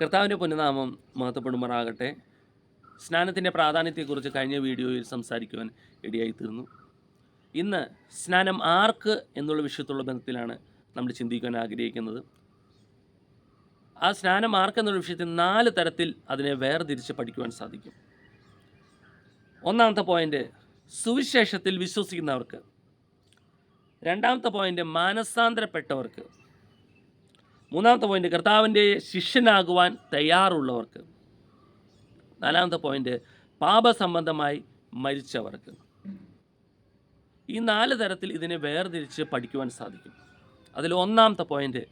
കർത്താവിൻ്റെ പുണ്യനാമം മഹത്വപ്പെടുമാറാകട്ടെ. സ്നാനത്തിൻ്റെ പ്രാധാന്യത്തെക്കുറിച്ച് കഴിഞ്ഞ വീഡിയോയിൽ സംസാരിക്കുവാൻ ഇടയായിത്തീർന്നു. ഇന്ന് സ്നാനം ആർക്ക് എന്നുള്ള വിഷയത്തുള്ള ബന്ധത്തിലാണ് നമ്മൾ ചിന്തിക്കുവാൻ ആഗ്രഹിക്കുന്നത്. ആ സ്നാനം ആർക്ക് എന്നുള്ള വിഷയത്തിൽ 4 തരത്തിൽ അതിനെ വേർതിരിച്ച് പഠിക്കുവാൻ സാധിക്കും. ഒന്നാമത്തെ പോയിൻ്റ് സുവിശേഷത്തിൽ വിശ്വസിക്കുന്നവർക്ക്. രണ്ടാമത്തെ പോയിൻ്റ് മാനസാന്തരപ്പെട്ടവർക്ക്. മൂന്നാമത്തെ പോയിൻ്റ് കർത്താവിൻ്റെ ശിഷ്യനാകുവാൻ തയ്യാറുള്ളവർക്ക്. നാലാമത്തെ പോയിൻ്റ് പാപസംബന്ധമായി മരിച്ചവർക്ക്. ഈ 4 തരത്തിൽ ഇതിനെ വേർതിരിച്ച് പഠിക്കുവാൻ സാധിക്കും. അതിൽ ഒന്നാമത്തെ പോയിൻ്റ്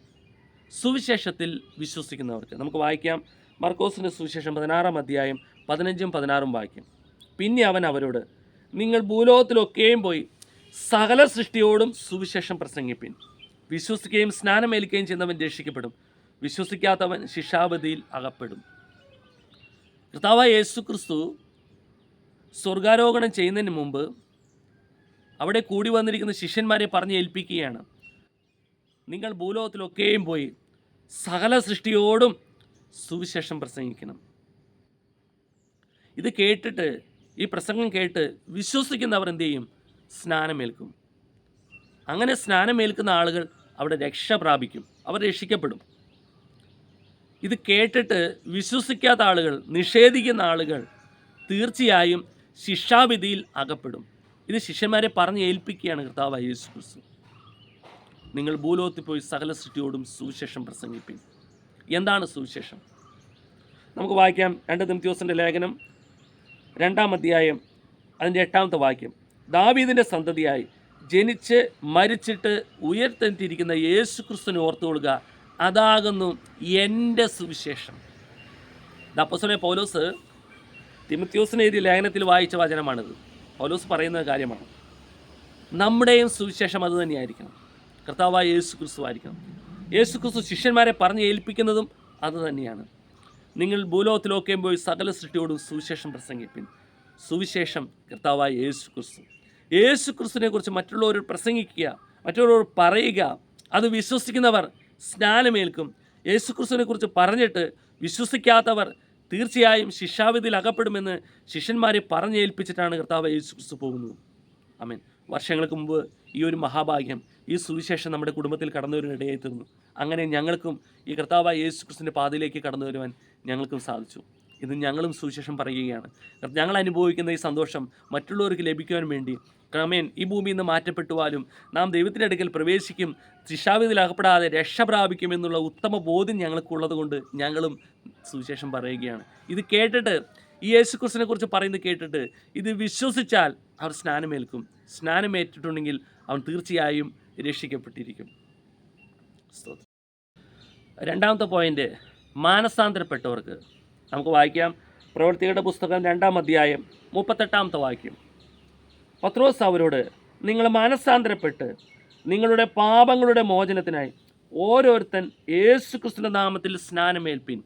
സുവിശേഷത്തിൽ വിശ്വസിക്കുന്നവർക്ക്. നമുക്ക് വായിക്കാം. മർക്കോസിൻ്റെ സുവിശേഷം 16-ാം അധ്യായം 15-16 വാക്യം. പിന്നെ അവൻ അവരോട്, നിങ്ങൾ ഭൂലോകത്തിലൊക്കെയും പോയി സകല സൃഷ്ടിയോടും സുവിശേഷം പ്രസംഗിപ്പിൻ. വിശ്വസിക്കുകയും സ്നാനമേൽക്കുകയും ചെയ്യുന്നവൻ രക്ഷിക്കപ്പെടും, വിശ്വസിക്കാത്തവൻ ശിക്ഷാവിധിയിൽ അകപ്പെടും. കർത്താവായ യേശു ക്രിസ്തു സ്വർഗാരോഹണം ചെയ്യുന്നതിന് മുമ്പ് അവിടെ കൂടി വന്നിരിക്കുന്ന ശിഷ്യന്മാരെ പറഞ്ഞ് ഏൽപ്പിക്കുകയാണ്, നിങ്ങൾ ഭൂലോകത്തിലൊക്കെയും പോയി സകല സൃഷ്ടിയോടും സുവിശേഷം പ്രസംഗിക്കണം. ഇത് കേട്ടിട്ട്, ഈ പ്രസംഗം കേട്ട് വിശ്വസിക്കുന്നവർ എന്തു ചെയ്യും? സ്നാനമേൽക്കും. അങ്ങനെ സ്നാനമേൽക്കുന്ന ആളുകൾ അവിടെ രക്ഷ പ്രാപിക്കും, അവർ രക്ഷിക്കപ്പെടും. ഇത് കേട്ടിട്ട് വിശ്വസിക്കാത്ത ആളുകൾ, നിഷേധിക്കുന്ന ആളുകൾ തീർച്ചയായും ശിക്ഷാവിധിയിൽ അകപ്പെടും. ഇത് ശിഷ്യന്മാരെ പറഞ്ഞ് ഏൽപ്പിക്കുകയാണ് കർത്താവായ യേശു ക്രിസ്തു. നിങ്ങൾ ഭൂലോകത്തിൽ പോയി സകല സൃഷ്ടിയോടും സുവിശേഷം പ്രസംഗിപ്പിൻ. എന്താണ് സുവിശേഷം? നമുക്ക് വായിക്കാം. 2 തിമോഥെയോസിൻ്റെ ലേഖനം 2-ാം അധ്യായം അതിൻ്റെ 8-ാമത്തെ വാക്യം. ദാവീദിൻ്റെ സന്തതിയായി ജനിച്ച് മരിച്ചിട്ട് ഉയർത്തെഴുന്നേറ്റിരിക്കുന്ന യേശു ക്രിസ്തുവിനെ ഓർത്തുകൊള്ളുക, അതാകുന്നു എൻ്റെ സുവിശേഷം. അപ്പോസ്തലനായ പൗലോസ് തിമോഥെയോസിന് എഴുതിയ ലേഖനത്തിൽ വായിച്ച വചനമാണിത്. പൗലോസ് പറയുന്ന കാര്യമാണ്. നമ്മുടെയും സുവിശേഷം അത് തന്നെയായിരിക്കണം. കർത്താവായ യേശു ക്രിസ്തു ആയിരിക്കണം. യേശു ക്രിസ്തു ശിഷ്യന്മാരെ പറഞ്ഞ് ഏൽപ്പിക്കുന്നതും അത് തന്നെയാണ്. നിങ്ങൾ ഭൂലോകത്തിലൊക്കെയും പോയി സകല സൃഷ്ടിയോടും സുവിശേഷം പ്രസംഗിപ്പിൻ. സുവിശേഷം കർത്താവായ യേശു ക്രിസ്തു. യേശു ക്രിസ്തുവിനെ കുറിച്ച് മറ്റുള്ളവർ പ്രസംഗിക്കുക, മറ്റുള്ളവർ പറയുക. അത് വിശ്വസിക്കുന്നവർ സ്നാനമേൽക്കും. യേശു ക്രിസ്തുവിനെ കുറിച്ച് പറഞ്ഞിട്ട് വിശ്വസിക്കാത്തവർ തീർച്ചയായും ശിക്ഷാവിധിയിൽ അകപ്പെടുമെന്ന് ശിഷ്യന്മാരെ പറഞ്ഞേൽപ്പിച്ചിട്ടാണ് കർത്താവ് യേശു ക്രിസ്തു പോകുന്നത്. ആമേൻ. വർഷങ്ങൾക്ക് മുമ്പ് ഈ ഒരു മഹാഭാഗ്യം, ഈ സുവിശേഷം നമ്മുടെ കുടുംബത്തിൽ കടന്നു വരുവാനിടയായി തീർന്നു. അങ്ങനെ ഞങ്ങൾക്കും ഈ കർത്താവായ യേശു ക്രിസ്തുവിൻ്റെ പാതയിലേക്ക് കടന്നു വരുവാൻ ഞങ്ങൾക്കും സാധിച്ചു. ഇത് ഞങ്ങളും സുവിശേഷം പറയുകയാണ്. ഞങ്ങൾ അനുഭവിക്കുന്ന ഈ സന്തോഷം മറ്റുള്ളവർക്ക് ലഭിക്കുവാൻ വേണ്ടി ക്രമേൺ ഈ ഭൂമിയിൽ നിന്ന് മാറ്റപ്പെട്ടുവാലും നാം ദൈവത്തിൻ്റെ അടുക്കൽ പ്രവേശിക്കും, ശിക്ഷാവിധിയിൽ അകപ്പെടാതെ രക്ഷ പ്രാപിക്കുമെന്നുള്ള ഉത്തമ ബോധ്യം ഞങ്ങൾക്കുള്ളത് കൊണ്ട് ഞങ്ങളും സുവിശേഷം പറയുകയാണ്. ഇത് കേട്ടിട്ട്, ഈ യേശുക്രിസ്തുവിനെ കുറിച്ച് പറയുന്നത് കേട്ടിട്ട് ഇത് വിശ്വസിച്ചാൽ അവർ സ്നാനമേൽക്കും. സ്നാനമേറ്റിട്ടുണ്ടെങ്കിൽ അവൻ തീർച്ചയായും രക്ഷിക്കപ്പെട്ടിരിക്കും. രണ്ടാമത്തെ പോയിൻ്റ് മാനസാന്തരപ്പെട്ടവർക്ക്. നമുക്ക് വായിക്കാം. പ്രവൃത്തികളുടെ പുസ്തകം 2-ാം അധ്യായം 38-ാമത്തെ വാക്യം. പത്രോസ് അവരോട്, നിങ്ങൾ മാനസാന്തരപ്പെട്ട് നിങ്ങളുടെ പാപങ്ങളുടെ മോചനത്തിനായി ഓരോരുത്തൻ യേശു ക്രിസ്തുവിൻ്റെ നാമത്തിൽ സ്നാനമേൽപ്പിൻ.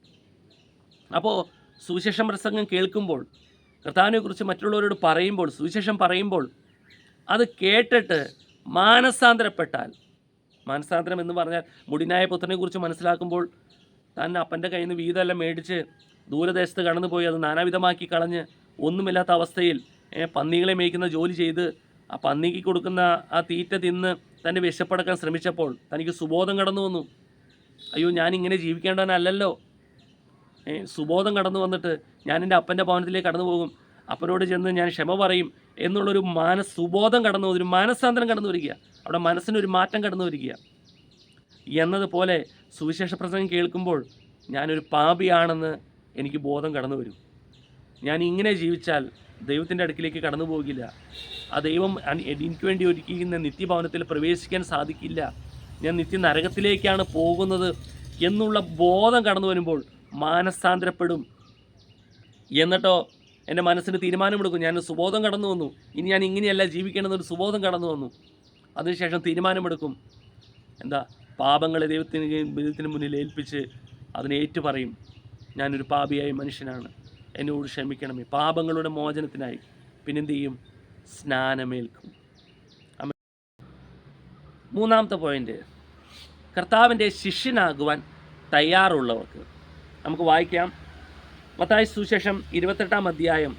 അപ്പോൾ സുവിശേഷം പ്രസംഗം കേൾക്കുമ്പോൾ, കർത്താവിനെക്കുറിച്ച് മറ്റുള്ളവരോട് പറയുമ്പോൾ, സുവിശേഷം പറയുമ്പോൾ അത് കേട്ടിട്ട് മാനസാന്തരപ്പെട്ടാൽ, മാനസാന്തരം എന്ന് പറഞ്ഞാൽ മുടിനായ പുത്രനെക്കുറിച്ച് മനസ്സിലാക്കുമ്പോൾ താൻ അപ്പൻ്റെ കയ്യിൽ നിന്ന് വീതമെല്ലാം മേടിച്ച് ദൂരദേശത്ത് കടന്നു പോയി അത് നാനാവിധമാക്കി കളഞ്ഞ് ഒന്നുമില്ലാത്ത അവസ്ഥയിൽ പന്നികളെ മേയ്ക്കുന്ന ജോലി ചെയ്ത് ആ പന്നിക്ക് കൊടുക്കുന്ന ആ തീറ്റ തിന്ന് തൻ്റെ വിശപ്പടക്കാൻ ശ്രമിച്ചപ്പോൾ തനിക്ക് സുബോധം കടന്നു വന്നു. അയ്യോ, ഞാനിങ്ങനെ ജീവിക്കേണ്ടവനല്ലല്ലോ. സുബോധം കടന്നു വന്നിട്ട് ഞാൻ എൻ്റെ അപ്പൻ്റെ ഭവനത്തിലേക്ക് കടന്നു പോകും, അപ്പനോട് ചെന്ന് ഞാൻ ക്ഷമ പറയും എന്നുള്ളൊരു സുബോധം കടന്നു, ഒരു മാനസാന്തരം കടന്നു വരിക, അവിടെ മനസ്സിനൊരു മാറ്റം കടന്നു വരിക. എന്നതുപോലെ സുവിശേഷ പ്രസംഗം കേൾക്കുമ്പോൾ ഞാനൊരു പാപിയാണെന്ന് എനിക്ക് ബോധം കടന്നു വരും. ഞാൻ ഇങ്ങനെ ജീവിച്ചാൽ ദൈവത്തിൻ്റെ അടുക്കിലേക്ക് കടന്നു പോകില്ല. ആ ദൈവം എനിക്ക് വേണ്ടി ഒരുക്കിയിരിക്കുന്ന നിത്യഭവനത്തിൽ പ്രവേശിക്കാൻ സാധിക്കില്ല. ഞാൻ നിത്യ നരകത്തിലേക്കാണ് പോകുന്നത് എന്നുള്ള ബോധം കടന്നു വരുമ്പോൾ മാനസാന്തരപ്പെടും. എന്നിട്ടോ എൻ്റെ മനസ്സിന് തീരുമാനമെടുക്കും. ഞാൻ സുബോധം കടന്നു വന്നു, ഇനി ഞാൻ ഇങ്ങനെയല്ല ജീവിക്കണമെന്നൊരു സുബോധം കടന്നു വന്നു. അതിനുശേഷം തീരുമാനമെടുക്കും. എന്താ? പാപങ്ങളെ ദൈവത്തിന് മുന്നിൽ ഏൽപ്പിച്ച് അതിനെ ഏറ്റുപറയും. ഞാനൊരു പാപിയായ മനുഷ്യനാണ്, എന്നോട് ക്ഷമിക്കണമേ. പാപങ്ങളുടെ മോചനത്തിനായി പിന്നെന്ത് ചെയ്യും? സ്നാനമേൽക്കും. മൂന്നാമത്തെ പോയിൻ്റ് കർത്താവിൻ്റെ ശിഷ്യനാകുവാൻ തയ്യാറുള്ളവർക്ക്. നമുക്ക് വായിക്കാം. മത്തായി സുവിശേഷം 28-ാം അധ്യായം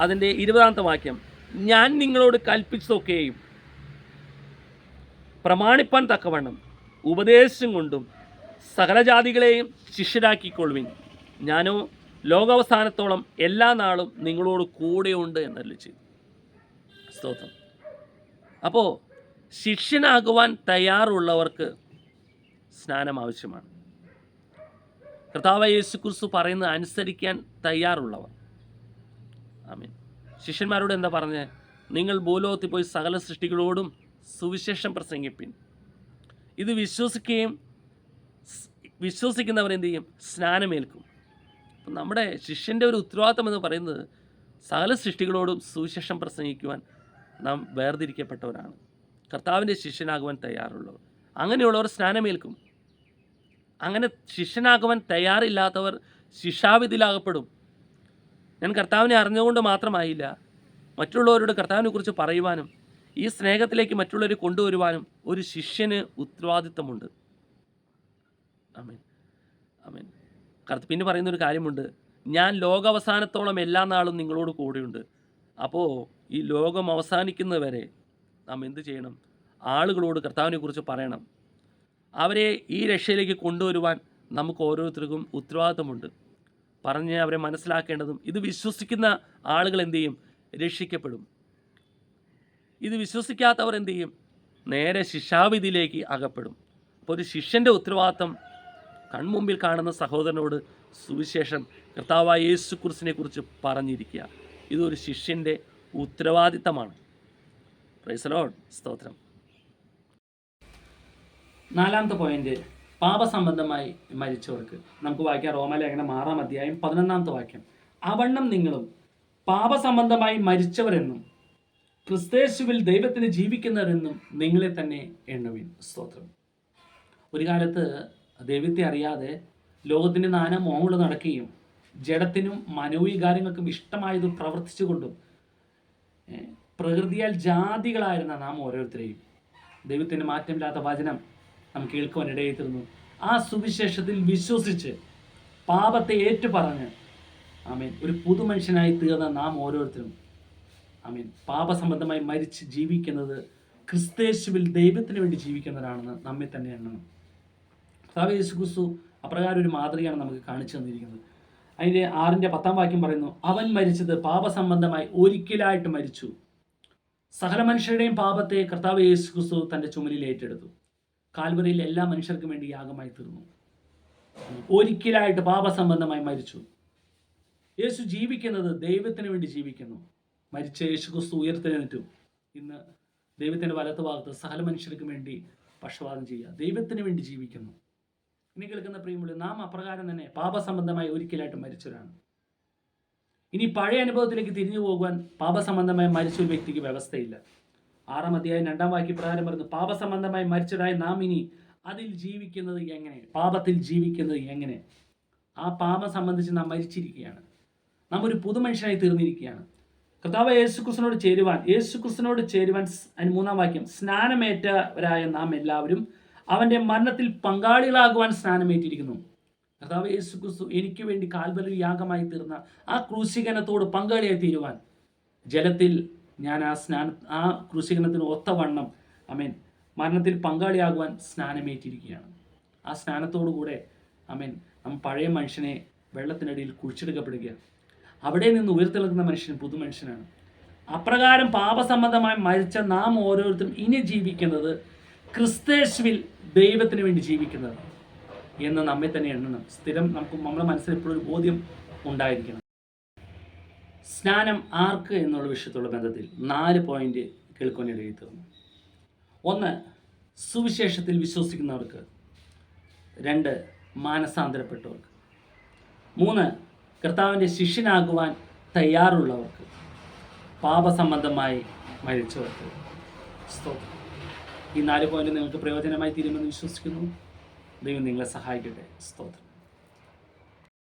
അതിൻ്റെ 20-ാമത്തെ വാക്യം. ഞാൻ നിങ്ങളോട് കൽപ്പിച്ചതൊക്കെയും പ്രമാണിപ്പാൻ തക്കവണ്ണം ഉപദേശം കൊണ്ടും സകലജാതികളെയും ശിഷ്യരാക്കിക്കൊള്ളുവിൻ, ഞാനോ ലോകാവസാനത്തോളം എല്ലാ നാളും നിങ്ങളോട് കൂടെയുണ്ട് എന്നരുളി ചെയ്തു. സ്തോത്രം. അപ്പോൾ ശിഷ്യനാകുവാൻ തയ്യാറുള്ളവർക്ക് സ്നാനം ആവശ്യമാണ്. കർത്താവായ യേശുക്രിസ്തു പറയുന്നത് അനുസരിക്കാൻ തയ്യാറുള്ളവർ. ആമേൻ. ശിഷ്യന്മാരോട് എന്താ പറഞ്ഞത്? നിങ്ങൾ ഭൂലോകത്തിൽ പോയി സകല സൃഷ്ടികളോടും സുവിശേഷം പ്രസംഗിപ്പിൻ. ഇത് വിശ്വസിക്കുന്നവർ എന്ത് ചെയ്യും? സ്നാനമേൽക്കും. അപ്പം നമ്മുടെ ശിഷ്യൻ്റെ ഒരു ഉത്തരവാദിത്തം എന്ന് പറയുന്നത് സകല സൃഷ്ടികളോടും സുവിശേഷം പ്രസംഗിക്കുവാൻ നാം വേർതിരിക്കപ്പെട്ടവരാണ്. കർത്താവിൻ്റെ ശിഷ്യനാകുവാൻ തയ്യാറുള്ളവർ, അങ്ങനെയുള്ളവർ സ്നാനമേൽക്കും. അങ്ങനെ ശിഷ്യനാകുവാൻ തയ്യാറില്ലാത്തവർ ശിക്ഷാവിധിയിലാകപ്പെടും. ഞാൻ കർത്താവിനെ അറിഞ്ഞുകൊണ്ട് മാത്രമായില്ല, മറ്റുള്ളവരോട് കർത്താവിനെക്കുറിച്ച് പറയുവാനും ഈ സ്നേഹത്തിലേക്ക് മറ്റുള്ളവരെ കൊണ്ടുവരുവാനും ഒരു ശിഷ്യന് ഉത്തരവാദിത്തമുണ്ട്. ആമേൻ, ആമേൻ. പിന്നെ പറയുന്നൊരു കാര്യമുണ്ട്, ഞാൻ ലോകാവസാനത്തോളം എല്ലാ നാളും നിങ്ങളോട് കൂടെയുണ്ട്. അപ്പോൾ ഈ ലോകം അവസാനിക്കുന്നവരെ നാം എന്ത് ചെയ്യണം? ആളുകളോട് കർത്താവിനെക്കുറിച്ച് പറയണം. അവരെ ഈ രക്ഷയിലേക്ക് കൊണ്ടുവരുവാൻ നമുക്ക് ഓരോരുത്തർക്കും ഉത്തരവാദിത്തമുണ്ട്. പറഞ്ഞ് അവരെ മനസ്സിലാക്കേണ്ടതും. ഇത് വിശ്വസിക്കുന്ന ആളുകൾ എന്ത് ചെയ്യും? രക്ഷിക്കപ്പെടും. ഇത് വിശ്വസിക്കാത്തവർ എന്ത് ചെയ്യും? നേരെ ശിക്ഷാവിധിയിലേക്ക് അകപ്പെടും. അപ്പോൾ ഒരു ശിഷ്യൻ്റെ ഉത്തരവാദിത്തം കൺമുമ്പിൽ കാണുന്ന സഹോദരനോട് സുവിശേഷം കർത്താവായ യേശുക്രിസ്തുവിനെ കുറിച്ച് പറഞ്ഞിരിക്കുക. ഇതൊരു ശിഷ്യൻ്റെ ഉത്തരവാദിത്തമാണ്. Praise the Lord. സ്തോത്രം. 4-ാമത്തെ പോയിന്റ്, പാപസംബന്ധമായി മരിച്ചവർക്ക്. നമുക്ക് വായിക്കാം റോമാലേഖനം 6-ാം അധ്യായം 11-ാമത്തെ വാക്യം. അവണ്ണം നിങ്ങളും പാപസംബന്ധമായി മരിച്ചവരെന്നും ക്രിസ്തേശുവിൽ ദൈവത്തിന് ജീവിക്കുന്നവരെന്നും നിങ്ങളെ തന്നെ എണ്ണുവിൻ. സ്തോത്രം. ഒരു കാലത്ത് ദൈവത്തെ അറിയാതെ ലോകത്തിൻ്റെ നാനാ മോഹങ്ങൾ നടക്കുകയും ജഡത്തിനും മനോവികാരങ്ങൾക്കും ഇഷ്ടമായത് പ്രവർത്തിച്ചുകൊണ്ടും പ്രകൃതിയാൽ ജാതികളായിരുന്ന നാം ഓരോരുത്തരെയും ദൈവത്തിൻ്റെ മാറ്റമില്ലാത്ത വചനം നാം കേൾക്കുവാനിടയിൽ തീർന്നു. ആ സുവിശേഷത്തിൽ വിശ്വസിച്ച് പാപത്തെ ഏറ്റുപറഞ്ഞ് ആമേൻ ഒരു പുതുമനുഷ്യനായി തീർന്ന നാം ഓരോരുത്തരും ആമേൻ പാപസംബന്ധമായി മരിച്ച് ജീവിക്കുന്നത് ക്രിസ്തേശുവിൽ ദൈവത്തിന് വേണ്ടി ജീവിക്കുന്നവരാണെന്ന് നമ്മെ തന്നെ എണ്ണണം. കർത്താവ് യേശുക്രിസ്തു അപ്രകാരം ഒരു മാതൃകയാണ് നമുക്ക് കാണിച്ചു തന്നിരിക്കുന്നത്. അതിൻ്റെ 6-ന്റെ 10-ാം വാക്യം പറയുന്നു, അവൻ മരിച്ചത് പാപസംബന്ധമായി ഒരിക്കലായിട്ട് മരിച്ചു. സകല മനുഷ്യരുടെയും പാപത്തെ കർത്താവ് യേശുക്രിസ്തു തൻ്റെ ചുമലിൽ ഏറ്റെടുത്തു. കാൽവറിയിൽ എല്ലാ മനുഷ്യർക്കും വേണ്ടി യാഗമായി തീർന്നു. ഒരിക്കലായിട്ട് പാപസംബന്ധമായി മരിച്ചു. യേശു ജീവിക്കുന്നത് ദൈവത്തിന് വേണ്ടി ജീവിക്കുന്നു. മരിച്ച യേശുക്രിസ്തു ഉയർത്തെഴുന്നേറ്റു. ഇന്ന് ദൈവത്തിൻ്റെ വലത്ത് ഭാഗത്ത് സകല മനുഷ്യർക്ക് വേണ്ടി പക്ഷപാതം ചെയ്യുക, ദൈവത്തിന് വേണ്ടി ജീവിക്കുന്നു. ഇനി കേൾക്കുന്ന പ്രിയമുള്ള നാം അപ്രകാരം തന്നെ പാപസംബന്ധമായി ഒരിക്കലായിട്ട് മരിച്ചവരാണ്. ഇനി പഴയ അനുഭവത്തിലേക്ക് തിരിഞ്ഞു പോകുവാൻ പാപസംബന്ധമായി മരിച്ച ഒരു വ്യക്തിക്ക് വ്യവസ്ഥയില്ല. 6-ാം അധ്യായം 2-ാം വാക്യം പ്രകാരം പറയുന്നു, പാപസംബന്ധമായി മരിച്ചതായി നാം ഇനി അതിൽ ജീവിക്കുന്നത് എങ്ങനെ? പാപത്തിൽ ജീവിക്കുന്നത് എങ്ങനെ? ആ പാപം സംബന്ധിച്ച് നാം മരിച്ചിരിക്കുകയാണ്. നാം ഒരു പുതുമനുഷ്യനായി തീർന്നിരിക്കുകയാണ്. കർത്താവ് യേശുക്രിസ്തുവിനോട് ചേരുവാൻ അതിന് 3-ാം വാക്യം, സ്നാനമേറ്റവരായ നാം എല്ലാവരും അവൻ്റെ മരണത്തിൽ പങ്കാളികളാകുവാൻ സ്നാനമേറ്റിരിക്കുന്നു. കർത്താവ് യേശുക്രിസ്തു എനിക്ക് വേണ്ടി കാൽവരി യാഗമായി തീർന്ന ആ ക്രൂശീകരണത്തോട് പങ്കാളിയായി തീരുവാൻ ജലത്തിൽ ഞാൻ ആ ക്രൂശീകരണത്തിന് ഒത്തവണ്ണം ആമേൻ മരണത്തിൽ പങ്കാളിയാകുവാൻ സ്നാനമേറ്റിരിക്കുകയാണ്. ആ സ്നാനത്തോടു കൂടെ ആമേൻ നാം പഴയ മനുഷ്യനെ വെള്ളത്തിനടിയിൽ കുഴിച്ചെടുക്കപ്പെടുകയാണ്. അവിടെ നിന്ന് ഉയർത്തെഴുന്ന മനുഷ്യൻ പുതുമനുഷ്യനാണ്. അപ്രകാരം പാപസംബന്ധമായി മരിച്ച നാം ഓരോരുത്തരും ഇനി ജീവിക്കുന്നത് ക്രിസ്തേശുവിൽ ദൈവത്തിന് വേണ്ടി ജീവിക്കുന്നത് എന്ന് നമ്മെ തന്നെ എണ്ണണം. സ്ഥിരം നമ്മുടെ മനസ്സിൽ എപ്പോഴും ഒരു ബോധ്യം ഉണ്ടായിരിക്കണം. സ്നാനം ആർക്ക് എന്നുള്ള വിഷയത്തോടുള്ള ബന്ധത്തിൽ 4 പോയിന്റ് കേൾക്കുവാനിടയിൽ തീർന്നു. 1, സുവിശേഷത്തിൽ വിശ്വസിക്കുന്നവർക്ക്. 2, മാനസാന്തരപ്പെട്ടവർക്ക്. 3, കർത്താവിൻ്റെ ശിഷ്യനാകുവാൻ തയ്യാറുള്ളവർക്ക്. പാപസംബന്ധമായി മരിച്ചവർക്ക്. ഈ 4 പോയിന്റ് നിങ്ങൾക്ക് പ്രയോജനമായി തീരുമെന്ന് വിശ്വസിക്കുന്നു. ദൈവം നിങ്ങളെ സഹായിക്കട്ടെ. സ്തോത്രം.